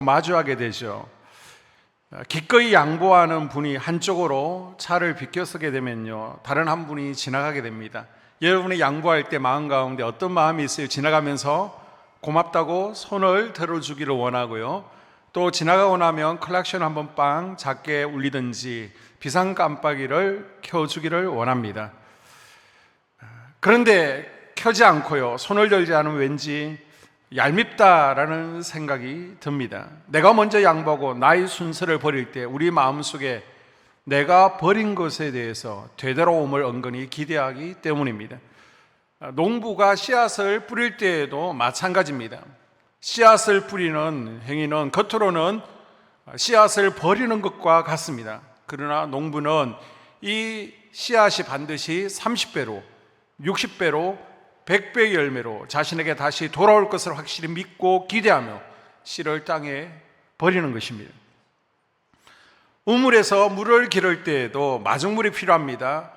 마주하게 되죠. 기꺼이 양보하는 분이 한쪽으로 차를 비껴서게 되면요, 다른 한 분이 지나가게 됩니다. 여러분이 양보할 때 마음 가운데 어떤 마음이 있어요? 지나가면서 고맙다고 손을 들어주기를 원하고요, 또 지나가고 나면 클락션 한번 빵 작게 울리든지 비상 깜빡이를 켜주기를 원합니다. 그런데 켜지 않고요, 손을 들지 않으면 왠지 얄밉다라는 생각이 듭니다. 내가 먼저 양보하고 나의 순서를 버릴 때 우리 마음속에 내가 버린 것에 대해서 되돌아옴을 은근히 기대하기 때문입니다. 농부가 씨앗을 뿌릴 때에도 마찬가지입니다. 씨앗을 뿌리는 행위는 겉으로는 씨앗을 버리는 것과 같습니다. 그러나 농부는 이 씨앗이 반드시 30배로, 60배로, 100배의 열매로 자신에게 다시 돌아올 것을 확실히 믿고 기대하며 씨를 땅에 버리는 것입니다. 우물에서 물을 기를 때에도 마중물이 필요합니다.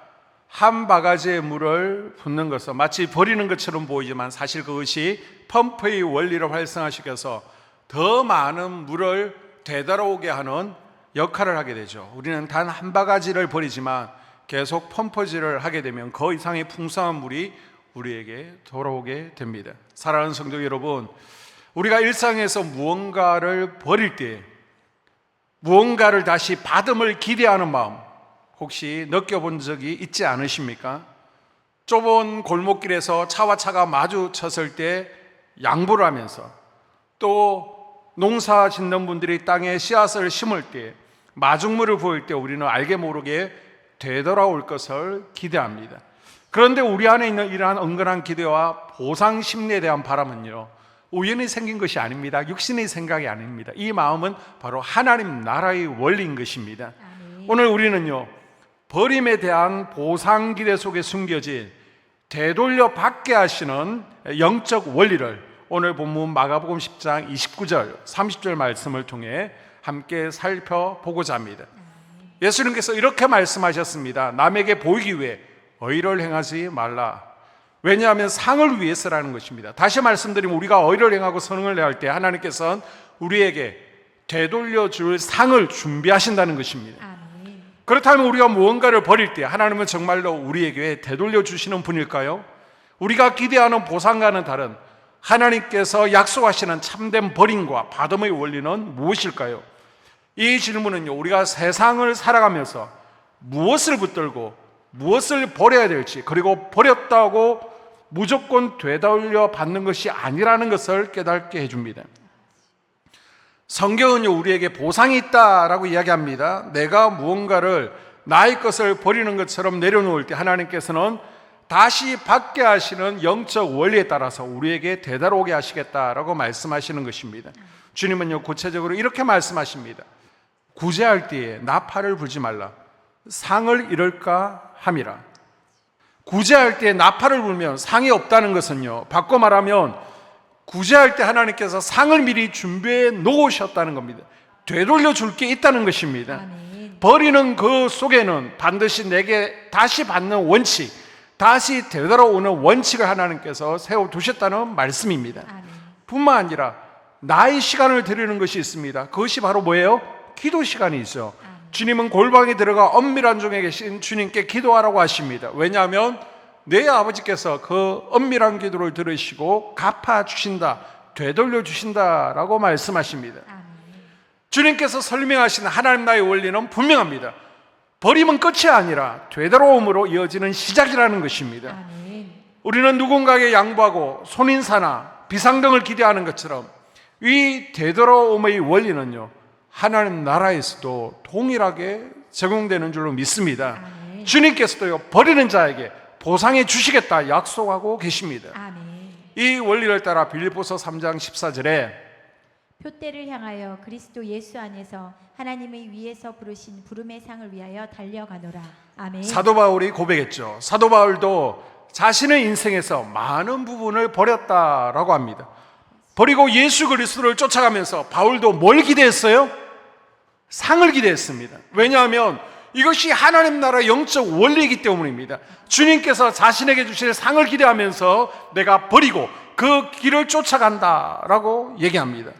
한 바가지의 물을 붓는 것은 마치 버리는 것처럼 보이지만 사실 그것이 펌프의 원리를 활성화시켜서 더 많은 물을 되돌아오게 하는 역할을 하게 되죠. 우리는 단 한 바가지를 버리지만 계속 펌프질을 하게 되면 그 이상의 풍성한 물이 우리에게 돌아오게 됩니다. 사랑하는 성도 여러분, 우리가 일상에서 무언가를 버릴 때 무언가를 다시 받음을 기대하는 마음 혹시 느껴본 적이 있지 않으십니까? 좁은 골목길에서 차와 차가 마주쳤을 때 양보를 하면서, 또 농사 짓는 분들이 땅에 씨앗을 심을 때 마중물을 부을 때 우리는 알게 모르게 되돌아올 것을 기대합니다. 그런데 우리 안에 있는 이러한 은근한 기대와 보상 심리에 대한 바람은요, 우연히 생긴 것이 아닙니다. 육신의 생각이 아닙니다. 이 마음은 바로 하나님 나라의 원리인 것입니다. 오늘 우리는요, 버림에 대한 보상 기대 속에 숨겨진 되돌려 받게 하시는 영적 원리를 오늘 본문 마가복음 10장 29절 30절 말씀을 통해 함께 살펴보고자 합니다. 예수님께서 이렇게 말씀하셨습니다. 남에게 보이기 위해 의를 행하지 말라. 왜냐하면 상을 위해서라는 것입니다. 다시 말씀드리면 우리가 의를 행하고 선을 행할 때 하나님께서는 우리에게 되돌려 줄 상을 준비하신다는 것입니다. 그렇다면 우리가 무언가를 버릴 때 하나님은 정말로 우리에게 되돌려 주시는 분일까요? 우리가 기대하는 보상과는 다른 하나님께서 약속하시는 참된 버림과 받음의 원리는 무엇일까요? 이 질문은요, 우리가 세상을 살아가면서 무엇을 붙들고 무엇을 버려야 될지, 그리고 버렸다고 무조건 되돌려 받는 것이 아니라는 것을 깨닫게 해줍니다. 성경은요, 우리에게 보상이 있다라고 이야기합니다. 내가 무언가를 나의 것을 버리는 것처럼 내려놓을 때 하나님께서는 다시 받게 하시는 영적 원리에 따라서 우리에게 되돌아오게 하시겠다라고 말씀하시는 것입니다. 주님은요, 구체적으로 이렇게 말씀하십니다. 구제할 때에 나팔을 불지 말라. 상을 잃을까 함이라. 구제할 때 나팔을 불면 상이 없다는 것은요, 바꿔 말하면 구제할 때 하나님께서 상을 미리 준비해 놓으셨다는 겁니다. 되돌려 줄 게 있다는 것입니다. 버리는 그 속에는 반드시 내게 다시 받는 원칙, 다시 되돌아오는 원칙을 하나님께서 세워두셨다는 말씀입니다. 뿐만 아니라 나의 시간을 드리는 것이 있습니다. 그것이 바로 뭐예요? 기도 시간이죠. 주님은 골방에 들어가 엄밀한 중에 계신 주님께 기도하라고 하십니다. 왜냐하면 내 아버지께서 그 엄밀한 기도를 들으시고 갚아주신다, 되돌려주신다라고 말씀하십니다. 주님께서 설명하신 하나님 나라의 원리는 분명합니다. 버림은 끝이 아니라 되돌아옴으로 이어지는 시작이라는 것입니다. 우리는 누군가에게 양보하고 손인사나 비상 등을 기대하는 것처럼 이 되돌아옴의 원리는요, 하나님 나라에서도 동일하게 적용되는 줄로 믿습니다. 주님께서도요, 버리는 자에게 보상해 주시겠다 약속하고 계십니다. 이 원리를 따라 빌립보서 3장 14절에 표대를 향하여 그리스도 예수 안에서 하나님의 위에서 부르신 부름의 상을 위하여 달려가노라. 아멘. 사도 바울이 고백했죠. 사도 바울도 자신의 인생에서 많은 부분을 버렸다라고 합니다. 버리고 예수 그리스도를 쫓아가면서 바울도 뭘 기대했어요? 상을 기대했습니다. 왜냐하면 이것이 하나님 나라 영적 원리이기 때문입니다. 주님께서 자신에게 주실 상을 기대하면서 내가 버리고 그 길을 쫓아간다라고 얘기합니다.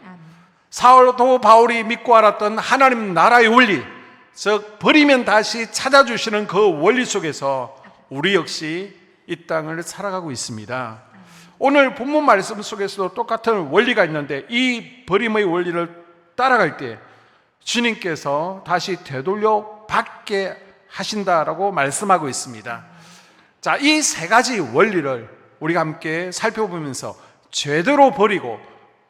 사도 바울이 믿고 알았던 하나님 나라의 원리, 즉 버리면 다시 찾아주시는 그 원리 속에서 우리 역시 이 땅을 살아가고 있습니다. 오늘 본문 말씀 속에서도 똑같은 원리가 있는데 이 버림의 원리를 따라갈 때 주님께서 다시 되돌려 받게 하신다라고 말씀하고 있습니다. 자, 이 세 가지 원리를 우리가 함께 살펴보면서 제대로 버리고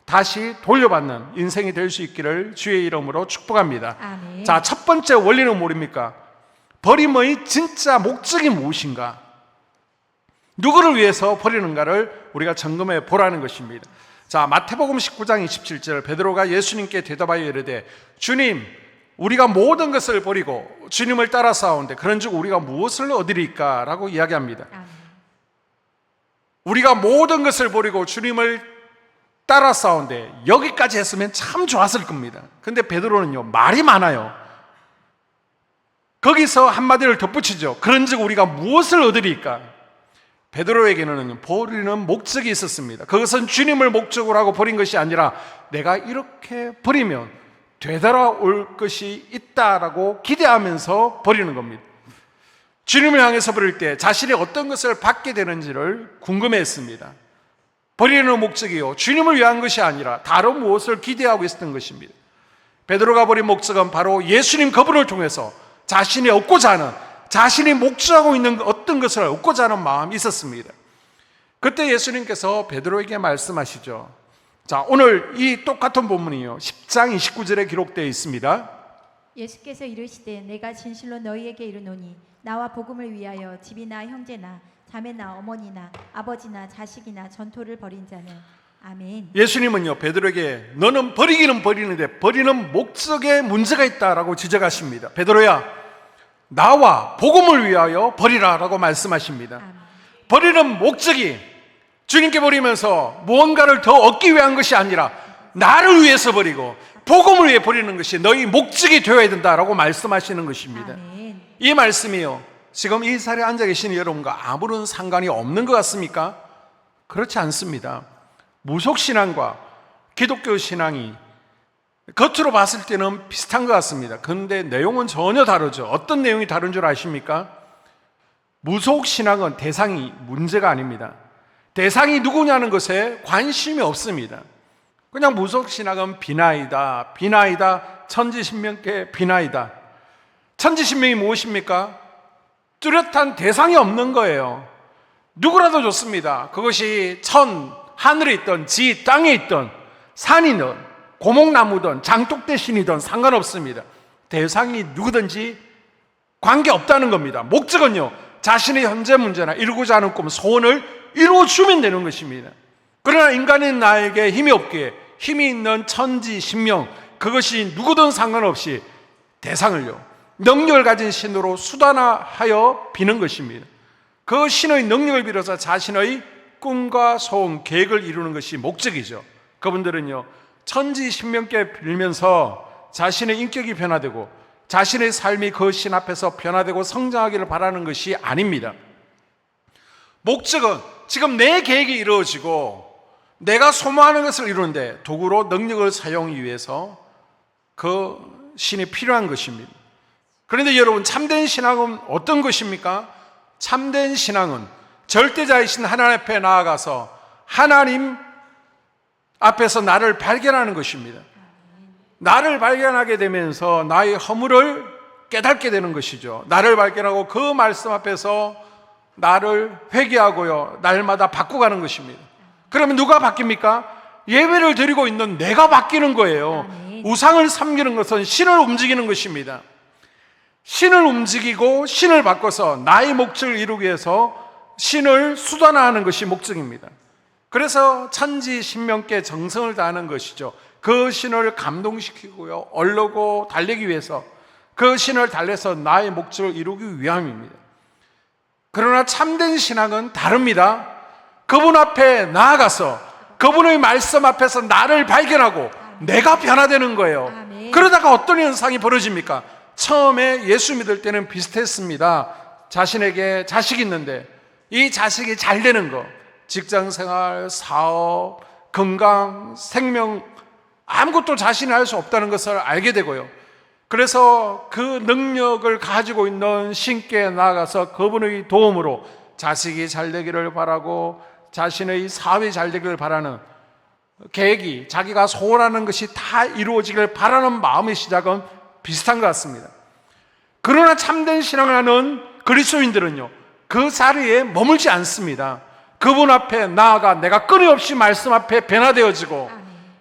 다시 돌려받는 인생이 될 수 있기를 주의 이름으로 축복합니다. 아멘. 자, 첫 번째 원리는 뭡니까? 버림의 진짜 목적이 무엇인가? 누구를 위해서 버리는가를 우리가 점검해 보라는 것입니다. 자, 마태복음 19장 27절 베드로가 예수님께 대답하여 이르되 주님, 우리가 모든 것을 버리고 주님을 따라 싸우는데 그런즉 우리가 무엇을 얻으리까? 라고 이야기합니다. 아멘. 우리가 모든 것을 버리고 주님을 따라 싸우는데 여기까지 했으면 참 좋았을 겁니다. 근데 베드로는요, 말이 많아요. 거기서 한마디를 덧붙이죠. 그런즉 우리가 무엇을 얻으리까? 베드로에게는 버리는 목적이 있었습니다. 그것은 주님을 목적으로 하고 버린 것이 아니라 내가 이렇게 버리면 되돌아올 것이 있다라고 기대하면서 버리는 겁니다. 주님을 향해서 버릴 때 자신이 어떤 것을 받게 되는지를 궁금해했습니다. 버리는 목적이요, 주님을 위한 것이 아니라 다른 무엇을 기대하고 있었던 것입니다. 베드로가 버린 목적은 바로 예수님 그분을 통해서 자신이 얻고자 하는, 자신이 목적하고 있는 어떤 것을 얻고자 하는 마음이 있었습니다. 그때 예수님께서 베드로에게 말씀하시죠. 자, 오늘 이 똑같은 본문이요, 10장 29절에 기록되어 있습니다. 예수께서 이르시되 내가 진실로 너희에게 이르노니 나와 복음을 위하여 집이나 형제나 자매나 어머니나 아버지나 자식이나 전토를 벌인 자는 아멘. 예수님은요, 베드로에게 너는 버리기는 버리는데 버리는 목적에 문제가 있다라고 지적하십니다. 베드로야, 나와 복음을 위하여 버리라라고 말씀하십니다. 아멘. 버리는 목적이 주님께 버리면서 무언가를 더 얻기 위한 것이 아니라 나를 위해서 버리고 복음을 위해 버리는 것이 너희 목적이 되어야 된다라고 말씀하시는 것입니다. 아멘. 이 말씀이요, 지금 이 자리에 앉아 계신 여러분과 아무런 상관이 없는 것 같습니까? 그렇지 않습니다. 무속신앙과 기독교 신앙이 겉으로 봤을 때는 비슷한 것 같습니다. 그런데 내용은 전혀 다르죠. 어떤 내용이 다른 줄 아십니까? 무속신앙은 대상이 문제가 아닙니다. 대상이 누구냐는 것에 관심이 없습니다. 그냥 무속신앙은 비나이다, 비나이다, 천지신명께 비나이다. 천지신명이 무엇입니까? 뚜렷한 대상이 없는 거예요. 누구라도 좋습니다. 그것이 하늘에 있던 지 땅에 있던 산이든 고목나무든 장독대신이든 상관없습니다. 대상이 누구든지 관계없다는 겁니다. 목적은요, 자신의 현재 문제나 이루고자 하는 꿈, 소원을 이루어주면 되는 것입니다. 그러나 인간인 나에게 힘이 없기에 힘이 있는 천지신명, 그것이 누구든 상관없이 대상을요, 능력을 가진 신으로 수단화하여 비는 것입니다. 그 신의 능력을 빌어서 자신의 꿈과 소원, 계획을 이루는 것이 목적이죠. 그분들은요, 천지신명께 빌면서 자신의 인격이 변화되고 자신의 삶이 그 신 앞에서 변화되고 성장하기를 바라는 것이 아닙니다. 목적은 지금 내 계획이 이루어지고 내가 소모하는 것을 이루는데 도구로 능력을 사용하기 위해서 그 신이 필요한 것입니다. 그런데 여러분, 참된 신앙은 어떤 것입니까? 참된 신앙은 절대자이신 하나님 앞에 나아가서 하나님 앞에서 나를 발견하는 것입니다. 나를 발견하게 되면서 나의 허물을 깨닫게 되는 것이죠. 나를 발견하고 그 말씀 앞에서 나를 회개하고요, 날마다 바꿔가는 것입니다. 그러면 누가 바뀝니까? 예배를 드리고 있는 내가 바뀌는 거예요. 아멘. 우상을 섬기는 것은 신을 움직이는 것입니다. 신을 움직이고 신을 바꿔서 나의 목적을 이루기 위해서 신을 수단화하는 것이 목적입니다. 그래서 천지신명께 정성을 다하는 것이죠. 그 신을 감동시키고요, 얼르고 달래기 위해서, 그 신을 달래서 나의 목적을 이루기 위함입니다. 그러나 참된 신앙은 다릅니다. 그분 앞에 나아가서 그분의 말씀 앞에서 나를 발견하고 내가 변화되는 거예요. 아멘. 그러다가 어떤 현상이 벌어집니까? 처음에 예수 믿을 때는 비슷했습니다. 자신에게 자식이 있는데 이 자식이 잘 되는 거, 직장생활, 사업, 건강, 생명, 아무것도 자신이 할 수 없다는 것을 알게 되고요. 그래서 그 능력을 가지고 있는 신께 나아가서 그분의 도움으로 자식이 잘 되기를 바라고 자신의 사업이 잘 되기를 바라는 계획이, 자기가 소원하는 것이 다 이루어지기를 바라는 마음의 시작은 비슷한 것 같습니다. 그러나 참된 신앙을 하는 그리스도인들은요, 그 자리에 머물지 않습니다. 그분 앞에 나아가 내가 끊임없이 말씀 앞에 변화되어지고,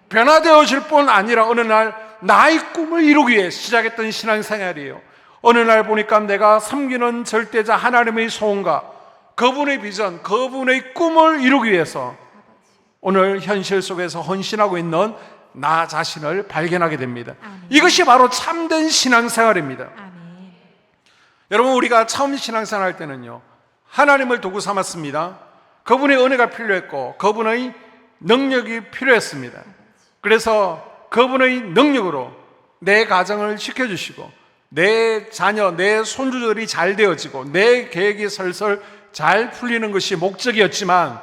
변화되어질 뿐 아니라 어느 날 나의 꿈을 이루기 위해 시작했던 신앙생활이에요. 어느 날 보니까 내가 섬기는 절대자 하나님의 소원과 그분의 비전, 그분의 꿈을 이루기 위해서 오늘 현실 속에서 헌신하고 있는 나 자신을 발견하게 됩니다. 이것이 바로 참된 신앙생활입니다. 여러분, 우리가 처음 신앙생활 할 때는요, 하나님을 도구 삼았습니다. 그분의 은혜가 필요했고 그분의 능력이 필요했습니다. 그래서 그분의 능력으로 내 가정을 지켜주시고 내 자녀, 내 손주들이 잘 되어지고 내 계획이 설설 잘 풀리는 것이 목적이었지만,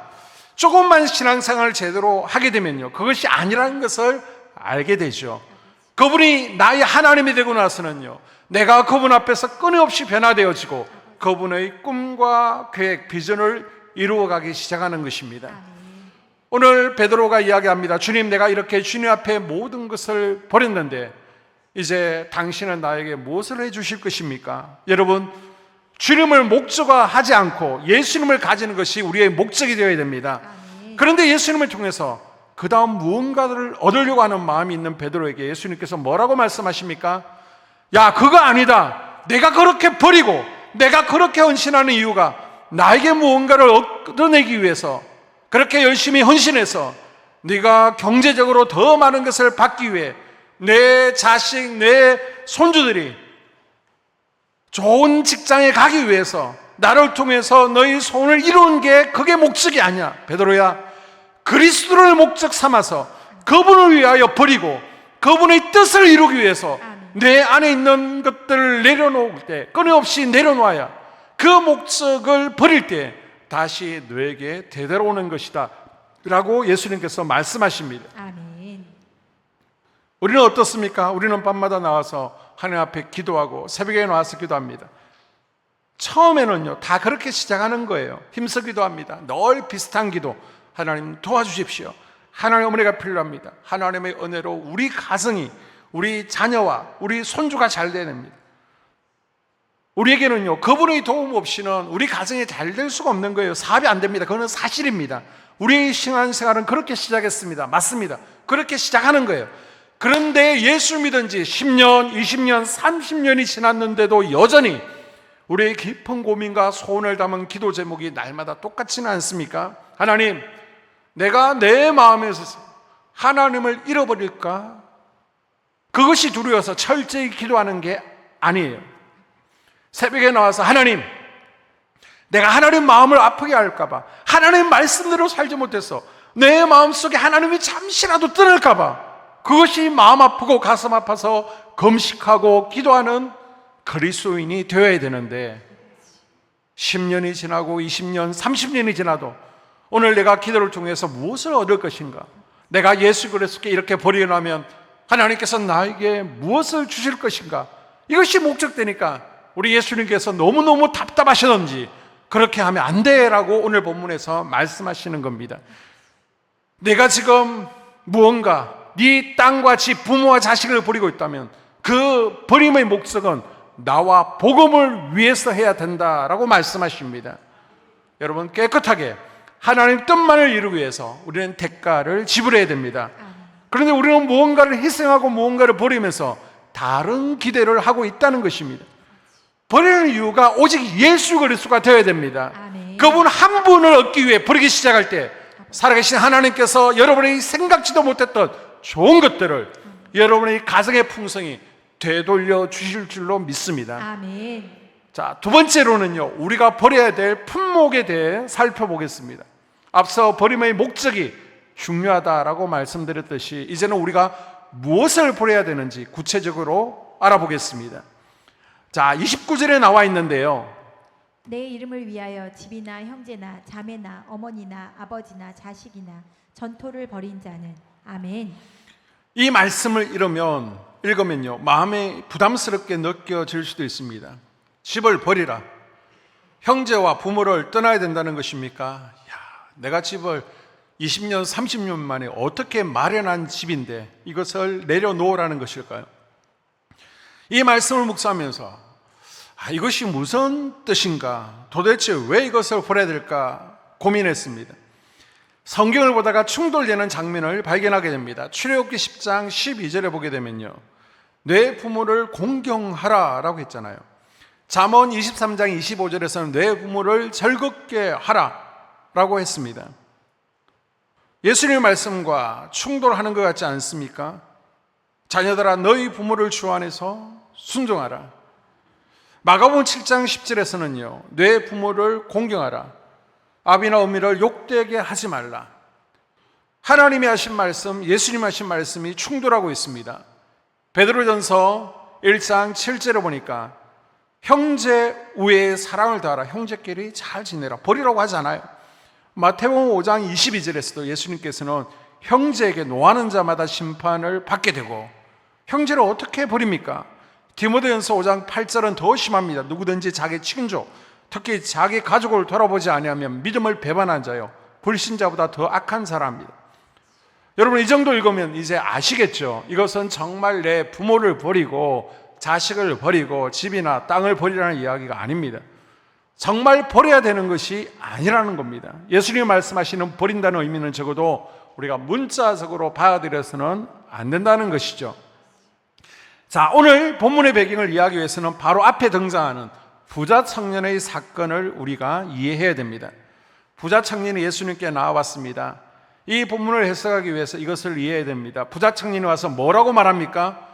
조금만 신앙생활을 제대로 하게 되면요, 그것이 아니라는 것을 알게 되죠. 그분이 나의 하나님이 되고 나서는요, 내가 그분 앞에서 끊임없이 변화되어지고 그분의 꿈과 계획, 비전을 이루어가기 시작하는 것입니다. 오늘 베드로가 이야기합니다. 주님, 내가 이렇게 주님 앞에 모든 것을 버렸는데 이제 당신은 나에게 무엇을 해주실 것입니까? 여러분, 주님을 목적화하지 않고 예수님을 가지는 것이 우리의 목적이 되어야 됩니다. 그런데 예수님을 통해서 그 다음 무언가를 얻으려고 하는 마음이 있는 베드로에게 예수님께서 뭐라고 말씀하십니까? 야, 그거 아니다. 내가 그렇게 버리고 내가 그렇게 헌신하는 이유가 나에게 무언가를 얻어내기 위해서, 그렇게 열심히 헌신해서 네가 경제적으로 더 많은 것을 받기 위해 내 자식, 내 손주들이 좋은 직장에 가기 위해서 나를 통해서 너희 소원을 이루는 게 그게 목적이 아니야. 베드로야, 그리스도를 목적 삼아서 그분을 위하여 버리고 그분의 뜻을 이루기 위해서 내 안에 있는 것들을 내려놓을 때, 끊임없이 내려놓아야 그 목적을 버릴 때 다시 너에게 되돌아오는 것이다 라고 예수님께서 말씀하십니다. 아멘. 우리는 어떻습니까? 우리는 밤마다 나와서 하나님 앞에 기도하고 새벽에 나와서 기도합니다. 처음에는요, 다 그렇게 시작하는 거예요. 힘써 기도합니다. 늘 비슷한 기도. 하나님 도와주십시오. 하나님의 은혜가 필요합니다. 하나님의 은혜로 우리 가정이, 우리 자녀와 우리 손주가 잘 됩니다. 우리에게는요, 그분의 도움 없이는 우리 가정이 잘 될 수가 없는 거예요. 사업이 안 됩니다. 그건 사실입니다. 우리의 신앙생활은 그렇게 시작했습니다. 맞습니다. 그렇게 시작하는 거예요. 그런데 예수 믿은 지 10년, 20년, 30년이 지났는데도 여전히 우리의 깊은 고민과 소원을 담은 기도 제목이 날마다 똑같지는 않습니까? 하나님, 내가 내 마음에서 하나님을 잃어버릴까? 그것이 두려워서 철저히 기도하는 게 아니에요. 새벽에 나와서 하나님, 내가 하나님 마음을 아프게 할까봐, 하나님 말씀대로 살지 못해서 내 마음속에 하나님이 잠시라도 떠날까봐, 그것이 마음 아프고 가슴 아파서 금식하고 기도하는 그리스도인이 되어야 되는데, 10년이 지나고 20년, 30년이 지나도 오늘 내가 기도를 통해서 무엇을 얻을 것인가? 내가 예수 그리스도께 이렇게 버리고 나면 하나님께서 나에게 무엇을 주실 것인가? 이것이 목적되니까 우리 예수님께서 너무너무 답답하시던지 그렇게 하면 안 돼라고 오늘 본문에서 말씀하시는 겁니다. 내가 지금 무언가 네 땅과 집, 부모와 자식을 버리고 있다면 그 버림의 목적은 나와 복음을 위해서 해야 된다라고 말씀하십니다. 여러분, 깨끗하게 하나님 뜻만을 이루기 위해서 우리는 대가를 지불해야 됩니다. 그런데 우리는 무언가를 희생하고 무언가를 버리면서 다른 기대를 하고 있다는 것입니다. 버리는 이유가 오직 예수 그리스도가 되어야 됩니다. 아멘. 그분 한 분을 얻기 위해 버리기 시작할 때 살아계신 하나님께서 여러분이 생각지도 못했던 좋은 것들을 여러분의 가정의 풍성이 되돌려 주실 줄로 믿습니다. 아멘. 자, 두 번째로는요, 우리가 버려야 될 품목에 대해 살펴보겠습니다. 앞서 버림의 목적이 중요하다라고 말씀드렸듯이 이제는 우리가 무엇을 버려야 되는지 구체적으로 알아보겠습니다. 자, 29절에 나와 있는데요, 내 이름을 위하여 집이나 형제나 자매나 어머니나 아버지나 자식이나 전토를 벌인 자는, 아멘. 이 말씀을 읽으면요, 마음에 부담스럽게 느껴질 수도 있습니다. 집을 버리라. 형제와 부모를 떠나야 된다는 것입니까? 내가 집을 20년, 30년 만에 어떻게 마련한 집인데 이것을 내려놓으라는 것일까요? 이 말씀을 묵상하면서 이것이 무슨 뜻인가? 도대체 왜 이것을 버려야 될까? 고민했습니다. 성경을 보다가 충돌되는 장면을 발견하게 됩니다. 출애굽기 10장 12절에 보게 되면요, 내 부모를 공경하라 라고 했잖아요. 잠언 23장 25절에서는 내 부모를 즐겁게 하라 라고 했습니다. 예수님의 말씀과 충돌하는 것 같지 않습니까? 자녀들아, 너희 부모를 주 안에서 순종하라. 마가복음 7장 10절에서는요, 내 부모를 공경하라. 아비나 어미를 욕되게 하지 말라. 하나님이 하신 말씀, 예수님이 하신 말씀이 충돌하고 있습니다. 베드로전서 1장 7절에 보니까 형제 우애의 사랑을 다하라. 형제끼리 잘 지내라. 버리라고 하지 않아요. 마태복음 5장 22절에서도 예수님께서는 형제에게 노하는 자마다 심판을 받게 되고, 형제를 어떻게 버립니까? 디모데전서 5장 8절은 더 심합니다. 누구든지 자기 친족, 특히 자기 가족을 돌아보지 아니하면 믿음을 배반한 자요, 불신자보다 더 악한 사람입니다. 여러분, 이 정도 읽으면 이제 아시겠죠? 이것은 정말 내 부모를 버리고 자식을 버리고 집이나 땅을 버리라는 이야기가 아닙니다. 정말 버려야 되는 것이 아니라는 겁니다. 예수님이 말씀하시는 버린다는 의미는 적어도 우리가 문자적으로 받아들여서는 안 된다는 것이죠. 자, 오늘 본문의 배경을 이해하기 위해서는 바로 앞에 등장하는 부자 청년의 사건을 우리가 이해해야 됩니다. 부자 청년이 예수님께 나와봤습니다. 이 본문을 해석하기 위해서 이것을 이해해야 됩니다. 부자 청년이 와서 뭐라고 말합니까?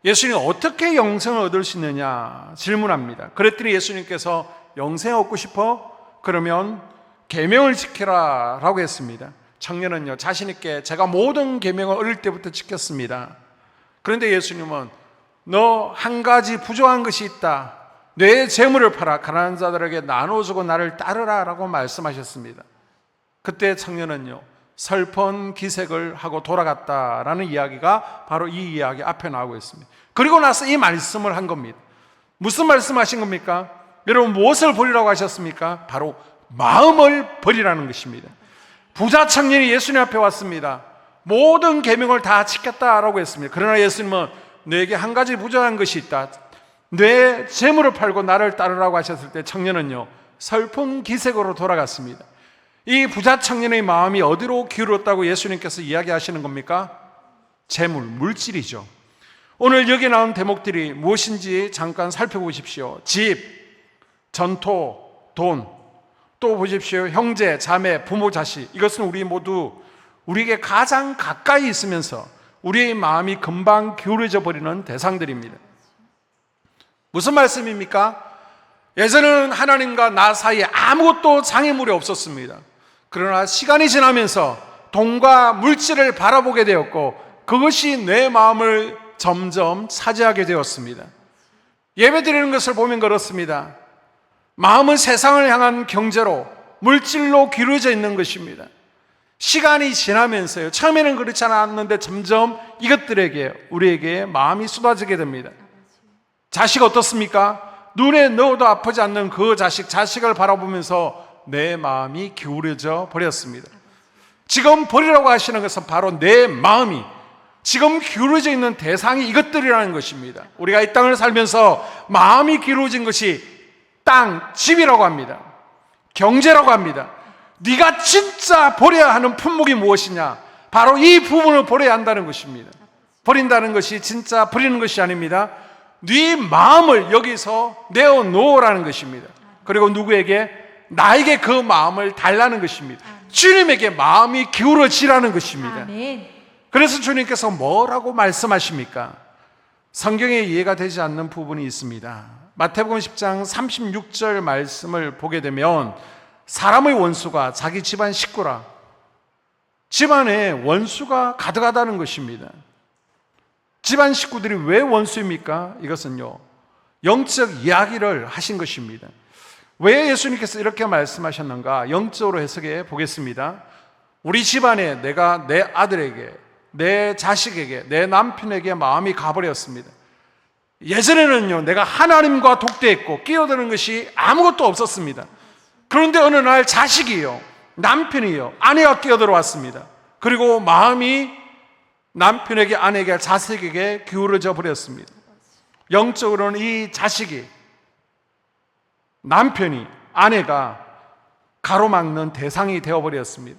예수님이 어떻게 영생을 얻을 수 있느냐 질문합니다. 그랬더니 예수님께서 영생 얻고 싶어? 그러면 계명을 지키라 라고 했습니다. 청년은요, 자신 있게 제가 모든 계명을 어릴 때부터 지켰습니다. 그런데 예수님은 너 한 가지 부족한 것이 있다. 내 재물을 팔아 가난한 자들에게 나눠주고 나를 따르라 라고 말씀하셨습니다. 그때 청년은요, 슬픈 기색을 하고 돌아갔다라는 이야기가 바로 이 이야기 앞에 나오고 있습니다. 그리고 나서 이 말씀을 한 겁니다. 무슨 말씀하신 겁니까? 여러분, 무엇을 버리라고 하셨습니까? 바로 마음을 버리라는 것입니다. 부자 청년이 예수님 앞에 왔습니다. 모든 계명을 다 지켰다라고 했습니다. 그러나 예수님은 너에게 한 가지 부족한 것이 있다. 내 재물을 팔고 나를 따르라고 하셨을 때 청년은요, 슬픈 기색으로 돌아갔습니다. 이 부자 청년의 마음이 어디로 기울었다고 예수님께서 이야기하시는 겁니까? 재물, 물질이죠. 오늘 여기 나온 대목들이 무엇인지 잠깐 살펴보십시오. 집, 전토, 돈, 또 보십시오. 형제, 자매, 부모, 자식. 이것은 우리 모두 우리에게 가장 가까이 있으면서 우리의 마음이 금방 기울어져 버리는 대상들입니다. 무슨 말씀입니까? 예전에는 하나님과 나 사이에 아무것도 장애물이 없었습니다. 그러나 시간이 지나면서 돈과 물질을 바라보게 되었고, 그것이 내 마음을 점점 차지하게 되었습니다. 예배 드리는 것을 보면 그렇습니다. 마음은 세상을 향한 경제로, 물질로 기울어져 있는 것입니다. 시간이 지나면서요, 처음에는 그렇지 않았는데 점점 이것들에게, 우리에게 마음이 쏟아지게 됩니다. 자식 어떻습니까? 눈에 넣어도 아프지 않는 그 자식을 바라보면서 내 마음이 기울어져 버렸습니다. 지금 버리라고 하시는 것은 바로 내 마음이 지금 기울어져 있는 대상이 이것들이라는 것입니다. 우리가 이 땅을 살면서 마음이 기울어진 것이 땅, 집이라고 합니다. 경제라고 합니다. 네가 진짜 버려야 하는 품목이 무엇이냐? 바로 이 부분을 버려야 한다는 것입니다. 버린다는 것이 진짜 버리는 것이 아닙니다. 네 마음을 여기서 내어놓으라는 것입니다. 그리고 누구에게? 나에게 그 마음을 달라는 것입니다. 주님에게 마음이 기울어지라는 것입니다. 아멘. 그래서 주님께서 뭐라고 말씀하십니까? 성경에 이해가 되지 않는 부분이 있습니다. 마태복음 10장 36절 말씀을 보게 되면 사람의 원수가 자기 집안 식구라, 집안에 원수가 가득하다는 것입니다. 집안 식구들이 왜 원수입니까? 이것은요, 영적 이야기를 하신 것입니다. 왜 예수님께서 이렇게 말씀하셨는가? 영적으로 해석해 보겠습니다. 우리 집안에 내가 내 아들에게 내 자식에게, 내 남편에게 마음이 가버렸습니다. 예전에는요, 내가 하나님과 독대했고 끼어드는 것이 아무것도 없었습니다. 그런데 어느 날 자식이요, 남편이요, 아내가 끼어들어왔습니다. 그리고 마음이 남편에게, 아내에게, 자식에게 기울어져 버렸습니다. 영적으로는 이 자식이, 남편이, 아내가 가로막는 대상이 되어버렸습니다.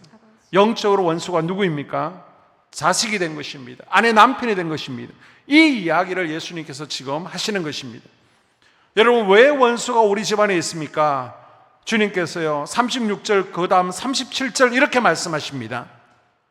영적으로 원수가 누구입니까? 자식이 된 것입니다. 아내, 남편이 된 것입니다. 이 이야기를 예수님께서 지금 하시는 것입니다. 여러분, 왜 원수가 우리 집안에 있습니까? 주님께서요, 36절 그 다음 37절 이렇게 말씀하십니다.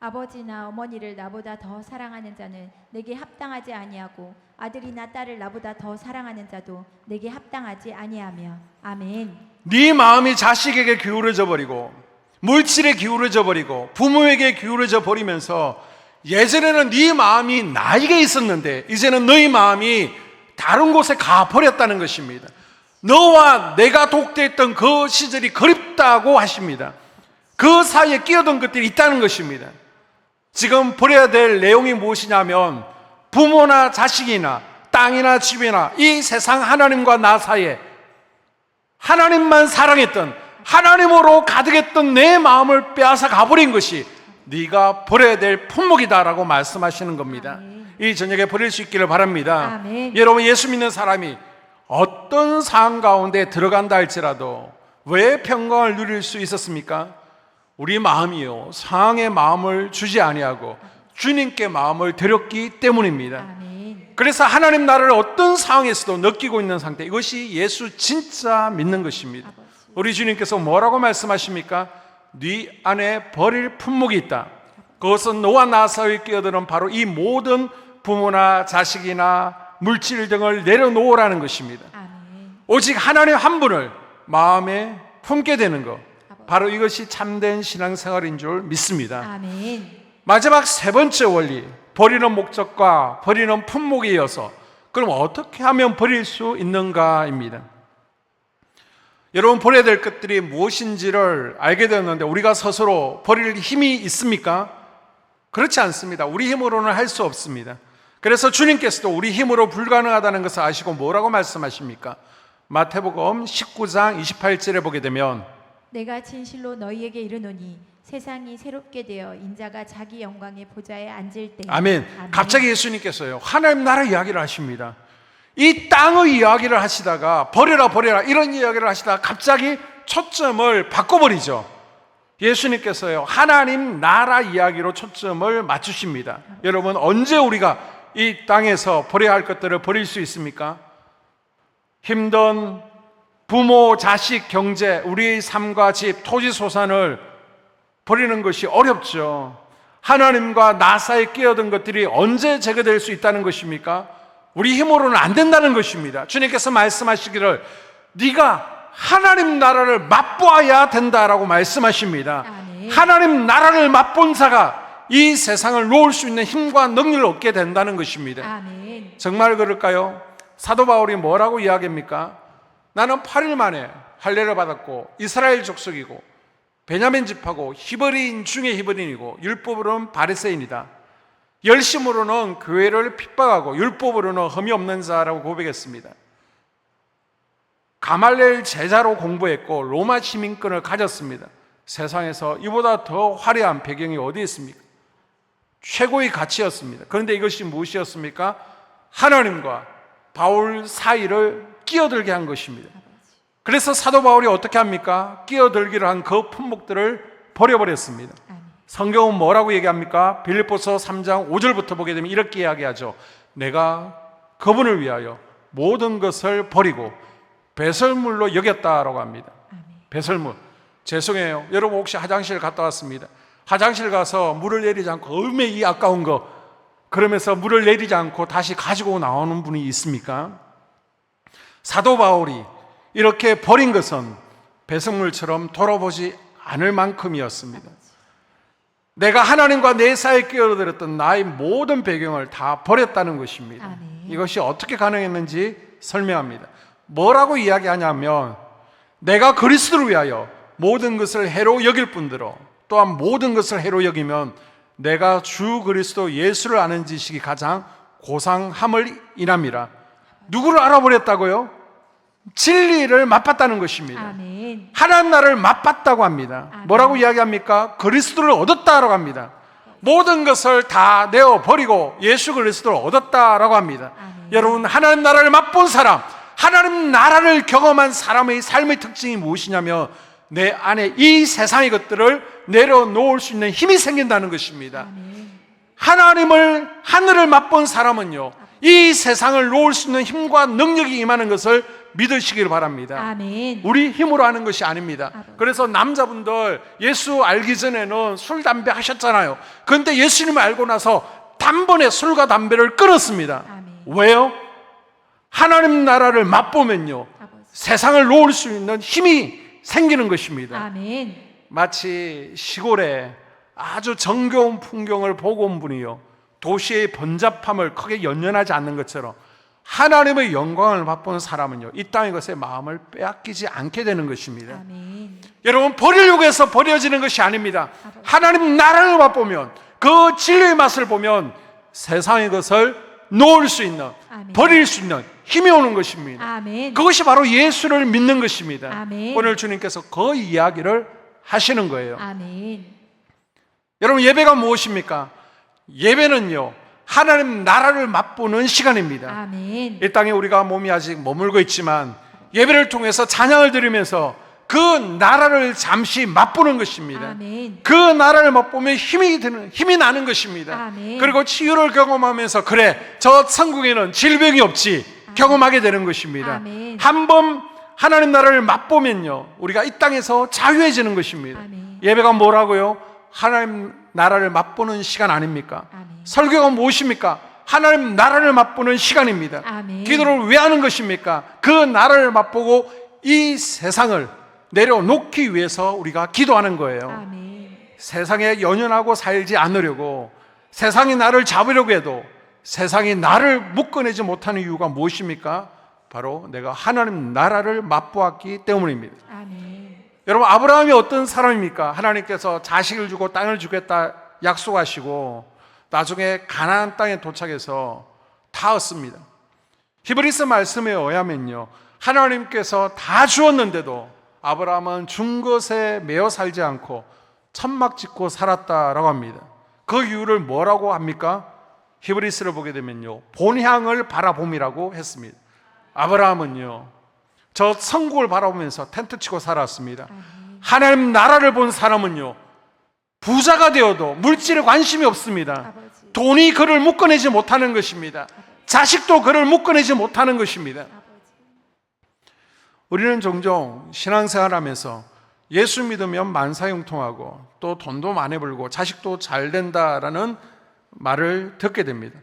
아버지나 어머니를 나보다 더 사랑하는 자는 내게 합당하지 아니하고 아들이나 딸을 나보다 더 사랑하는 자도 내게 합당하지 아니하며. 아멘. 네 마음이 자식에게 기울어져 버리고 물질에 기울어져 버리고 부모에게 기울어져 버리면서 예전에는 네 마음이 나에게 있었는데 이제는 너희 마음이 다른 곳에 가버렸다는 것입니다. 너와 내가 독대했던 그 시절이 그립다고 하십니다. 그 사이에 끼어든 것들이 있다는 것입니다. 지금 버려야 될 내용이 무엇이냐면 부모나 자식이나 땅이나 집이나 이 세상 하나님과 나 사이에 하나님만 사랑했던, 하나님으로 가득했던 내 마음을 빼앗아 가버린 것이 네가 버려야 될 품목이다라고 말씀하시는 겁니다. 아멘. 이 저녁에 버릴 수 있기를 바랍니다. 아멘. 여러분, 예수 믿는 사람이 어떤 상황 가운데 들어간다 할지라도 왜 평강을 누릴 수 있었습니까? 우리 마음이요, 상황에 마음을 주지 아니하고 주님께 마음을 드렸기 때문입니다. 아멘. 그래서 하나님 나라를 어떤 상황에서도 느끼고 있는 상태, 이것이 예수 진짜 믿는 것입니다. 우리 주님께서 뭐라고 말씀하십니까? 네 안에 버릴 품목이 있다. 그것은 너와 나 사이에 끼어드는 바로 이 모든 부모나 자식이나 물질 등을 내려놓으라는 것입니다. 아멘. 오직 하나님 한 분을 마음에 품게 되는 것, 바로 이것이 참된 신앙생활인 줄 믿습니다. 아멘. 마지막 세 번째 원리, 버리는 목적과 버리는 품목에 이어서 그럼 어떻게 하면 버릴 수 있는가입니다. 여러분, 버려야 될 것들이 무엇인지를 알게 되었는데 우리가 스스로 버릴 힘이 있습니까? 그렇지 않습니다. 우리 힘으로는 할 수 없습니다. 그래서 주님께서도 우리 힘으로 불가능하다는 것을 아시고 뭐라고 말씀하십니까? 마태복음 19장 28절에 보게 되면 내가 진실로 너희에게 이르노니 세상이 새롭게 되어 인자가 자기 영광의 보좌에 앉을 때. 아멘. 갑자기 예수님께서요, 하나님 나라 이야기를 하십니다. 이 땅의 이야기를 하시다가 버려라 버려라 이런 이야기를 하시다가 갑자기 초점을 바꿔버리죠. 예수님께서요, 하나님 나라 이야기로 초점을 맞추십니다. 여러분, 언제 우리가 이 땅에서 버려야 할 것들을 버릴 수 있습니까? 힘든 부모, 자식, 경제, 우리의 삶과 집, 토지, 소산을 버리는 것이 어렵죠. 하나님과 나 사이에 끼어든 것들이 언제 제거될 수 있다는 것입니까? 우리 힘으로는 안 된다는 것입니다. 주님께서 말씀하시기를 네가 하나님 나라를 맛보아야 된다라고 말씀하십니다. 아멘. 하나님 나라를 맛본 자가 이 세상을 놓을 수 있는 힘과 능력을 얻게 된다는 것입니다. 아멘. 정말 그럴까요? 사도 바울이 뭐라고 이야기합니까? 나는 8일 만에 할례를 받았고 이스라엘 족속이고 베냐민 집하고 히브리인 중에 히브리인이고 율법으로는 바리새인이다. 열심으로는 교회를 핍박하고 율법으로는 흠이 없는 자라고 고백했습니다. 가말레엘 제자로 공부했고 로마 시민권을 가졌습니다. 세상에서 이보다 더 화려한 배경이 어디 있습니까? 최고의 가치였습니다. 그런데 이것이 무엇이었습니까? 하나님과 바울 사이를 끼어들게 한 것입니다. 그래서 사도 바울이 어떻게 합니까? 끼어들기를 한 그 품목들을 버려버렸습니다. 아멘. 성경은 뭐라고 얘기합니까? 빌립보서 3장 5절부터 보게 되면 이렇게 이야기하죠. 내가 그분을 위하여 모든 것을 버리고 배설물로 여겼다라고 합니다. 아멘. 배설물. 죄송해요. 여러분 혹시 화장실 갔다 왔습니다. 화장실 가서 물을 내리지 않고 얼마나 아까운 거 그러면서 물을 내리지 않고 다시 가지고 나오는 분이 있습니까? 사도 바울이 이렇게 버린 것은 배설물처럼 돌아보지 않을 만큼이었습니다. 내가 하나님과 내 사이에 끼어들었던 나의 모든 배경을 다 버렸다는 것입니다. 아멘. 이것이 어떻게 가능했는지 설명합니다. 뭐라고 이야기하냐면 내가 그리스도를 위하여 모든 것을 해로 여길 뿐더러 또한 모든 것을 해로 여기면 내가 주 그리스도 예수를 아는 지식이 가장 고상함을 인함이라. 누구를 알아버렸다고요? 진리를 맛봤다는 것입니다. 아멘. 하나님 나라를 맛봤다고 합니다. 아멘. 뭐라고 이야기합니까? 그리스도를 얻었다라고 합니다. 모든 것을 다 내어버리고 예수 그리스도를 얻었다라고 합니다. 아멘. 여러분, 하나님 나라를 맛본 사람, 하나님 나라를 경험한 사람의 삶의 특징이 무엇이냐면 내 안에 이 세상의 것들을 내려놓을 수 있는 힘이 생긴다는 것입니다. 아멘. 하늘을 맛본 사람은요, 이 세상을 놓을 수 있는 힘과 능력이 임하는 것을 믿으시길 바랍니다. 아멘. 우리 힘으로 하는 것이 아닙니다. 아버지. 그래서 남자분들 예수 알기 전에는 술, 담배 하셨잖아요. 그런데 예수님을 알고 나서 단번에 술과 담배를 끊었습니다. 아멘. 왜요? 하나님 나라를 맛보면요, 아버지. 세상을 놓을 수 있는 힘이 생기는 것입니다. 아멘. 마치 시골에 아주 정겨운 풍경을 보고 온 분이요, 도시의 번잡함을 크게 연연하지 않는 것처럼 하나님의 영광을 맛보는 사람은요, 이 땅의 것에 마음을 빼앗기지 않게 되는 것입니다. 아멘. 여러분, 버리려고 해서 버려지는 것이 아닙니다. 하나님 나라를 맛보면, 그 진리의 맛을 보면 세상의 것을 놓을 수 있는, 아멘. 버릴 수 있는 힘이 오는 것입니다. 아멘. 그것이 바로 예수를 믿는 것입니다. 아멘. 오늘 주님께서 그 이야기를 하시는 거예요. 아멘. 여러분, 예배가 무엇입니까? 예배는요, 하나님 나라를 맛보는 시간입니다. 아멘. 이 땅에 우리가 몸이 아직 머물고 있지만 예배를 통해서 찬양을 드리면서 그 나라를 잠시 맛보는 것입니다. 아멘. 그 나라를 맛보면 힘이 나는 것입니다. 아멘. 그리고 치유를 경험하면서, 그래, 저 천국에는 질병이 없지, 경험하게 되는 것입니다. 아멘. 한번 하나님 나라를 맛보면요, 우리가 이 땅에서 자유해지는 것입니다. 아멘. 예배가 뭐라고요? 하나님 나라를 맛보는 시간 아닙니까? 아멘. 설교가 무엇입니까? 하나님 나라를 맛보는 시간입니다. 아멘. 기도를 왜 하는 것입니까? 그 나라를 맛보고 이 세상을 내려놓기 위해서 우리가 기도하는 거예요. 아멘. 세상에 연연하고 살지 않으려고, 세상이 나를 잡으려고 해도 세상이 나를 묶어내지 못하는 이유가 무엇입니까? 바로 내가 하나님 나라를 맛보았기 때문입니다. 아멘. 여러분, 아브라함이 어떤 사람입니까? 하나님께서 자식을 주고 땅을 주겠다 약속하시고 나중에 가나안 땅에 도착해서 다 얻습니다. 히브리서 말씀에 의하면요, 하나님께서 다 주었는데도 아브라함은 준 것에 매어 살지 않고 천막 짓고 살았다라고 합니다. 그 이유를 뭐라고 합니까? 히브리서를 보게 되면요, 본향을 바라봄이라고 했습니다. 아브라함은요, 저 천국을 바라보면서 텐트 치고 살았습니다. 하나님 나라를 본 사람은요, 부자가 되어도 물질에 관심이 없습니다. 아버지. 돈이 그를 묶어내지 못하는 것입니다. 자식도 그를 묶어내지 못하는 것입니다. 아버지. 우리는 종종 신앙생활하면서 예수 믿으면 만사형통하고 또 돈도 많이 벌고 자식도 잘 된다라는 말을 듣게 됩니다.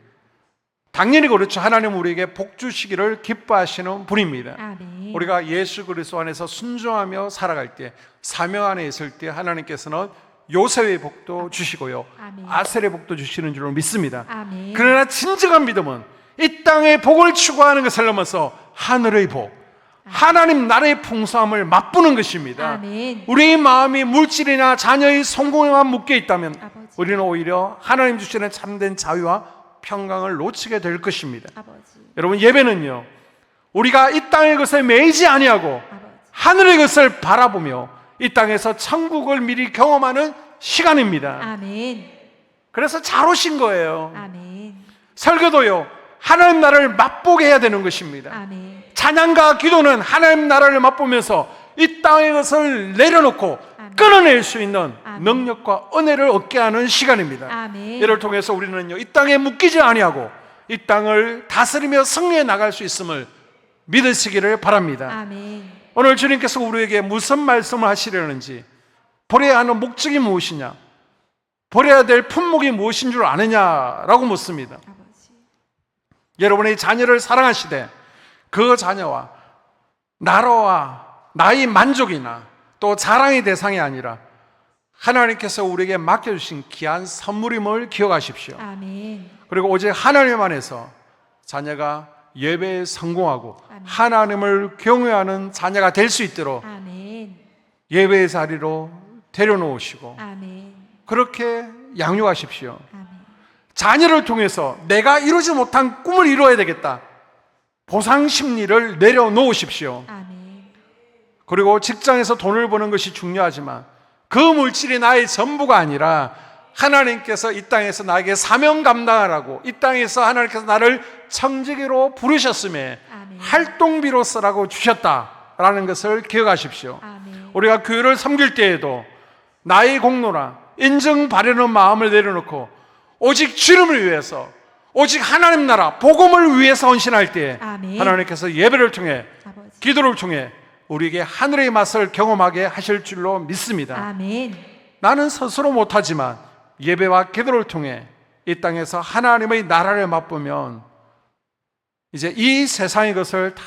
당연히 그렇죠. 하나님은 우리에게 복 주시기를 기뻐하시는 분입니다. 아멘. 우리가 예수 그리스도 안에서 순종하며 살아갈 때, 사명 안에 있을 때 하나님께서는 요셉의 복도 주시고요, 아멘. 아셀의 복도 주시는 줄로 믿습니다. 아멘. 그러나 진정한 믿음은 이 땅의 복을 추구하는 것을 넘어서 하늘의 복, 하나님 나라의 풍성함을 맛보는 것입니다. 아멘. 우리의 마음이 물질이나 자녀의 성공에만 묶여 있다면 아버지. 우리는 오히려 하나님 주시는 참된 자유와 평강을 놓치게 될 것입니다. 아버지. 여러분, 예배는요, 우리가 이 땅의 것에 매이지 아니하고 아버지. 하늘의 것을 바라보며 이 땅에서 천국을 미리 경험하는 시간입니다. 아멘. 그래서 잘 오신 거예요. 아멘. 설교도요, 하나님 나라를 맛보게 해야 되는 것입니다. 아멘. 찬양과 기도는 하나님 나라를 맛보면서 이 땅의 것을 내려놓고 아멘. 끊어낼 수 있는 아멘. 능력과 은혜를 얻게 하는 시간입니다. 아멘. 이를 통해서 우리는요, 이 땅에 묶이지 아니하고 이 땅을 다스리며 승리해 나갈 수 있음을 믿으시기를 바랍니다. 아멘. 오늘 주님께서 우리에게 무슨 말씀을 하시려는지, 버려야 하는 목적이 무엇이냐, 버려야 될 품목이 무엇인 줄 아느냐라고 묻습니다. 아버지. 여러분의 자녀를 사랑하시되 그 자녀와 나라와 나의 만족이나 또 자랑의 대상이 아니라 하나님께서 우리에게 맡겨주신 귀한 선물임을 기억하십시오. 아멘. 그리고 오직 하나님 안에서 자녀가 예배에 성공하고 아멘. 하나님을 경외하는 자녀가 될 수 있도록 아멘. 예배의 자리로 데려놓으시고 아멘. 그렇게 양육하십시오. 아멘. 자녀를 통해서 내가 이루지 못한 꿈을 이루어야 되겠다. 보상 심리를 내려놓으십시오. 아멘. 그리고 직장에서 돈을 버는 것이 중요하지만 그 물질이 나의 전부가 아니라 하나님께서 이 땅에서 나에게 사명 감당하라고, 이 땅에서 하나님께서 나를 청지기로 부르셨음에 아멘. 활동비로 쓰라고 주셨다라는 것을 기억하십시오. 아멘. 우리가 교회를 섬길 때에도 나의 공로나 인정받으려는 마음을 내려놓고 오직 주님을 위해서, 오직 하나님 나라 복음을 위해서 헌신할 때 아멘. 하나님께서 예배를 통해, 아버지. 기도를 통해 우리에게 하늘의 맛을 경험하게 하실 줄로 믿습니다. 아멘. 나는 스스로 못하지만 예배와 기도를 통해 이 땅에서 하나님의 나라를 맛보면 이제 이 세상의 것을 다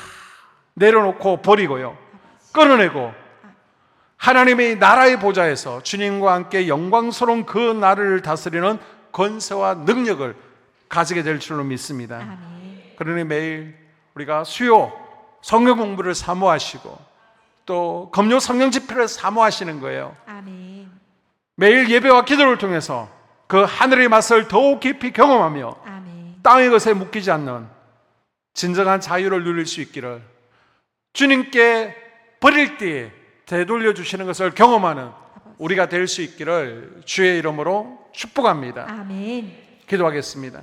내려놓고 버리고요, 끌어내고 하나님의 나라의 보좌에서 주님과 함께 영광스러운 그 나라를 다스리는 권세와 능력을 가지게 될 줄로 믿습니다. 아멘. 그러니 매일 우리가 수요 성경 공부를 사모하시고 또 금요 성경 집회를 사모하시는 거예요. 아멘. 매일 예배와 기도를 통해서 그 하늘의 맛을 더욱 깊이 경험하며 아멘. 땅의 것에 묶이지 않는 진정한 자유를 누릴 수 있기를, 주님께 버릴 때에 되돌려 주시는 것을 경험하는 우리가 될 수 있기를 주의 이름으로 축복합니다. 아멘. 기도하겠습니다.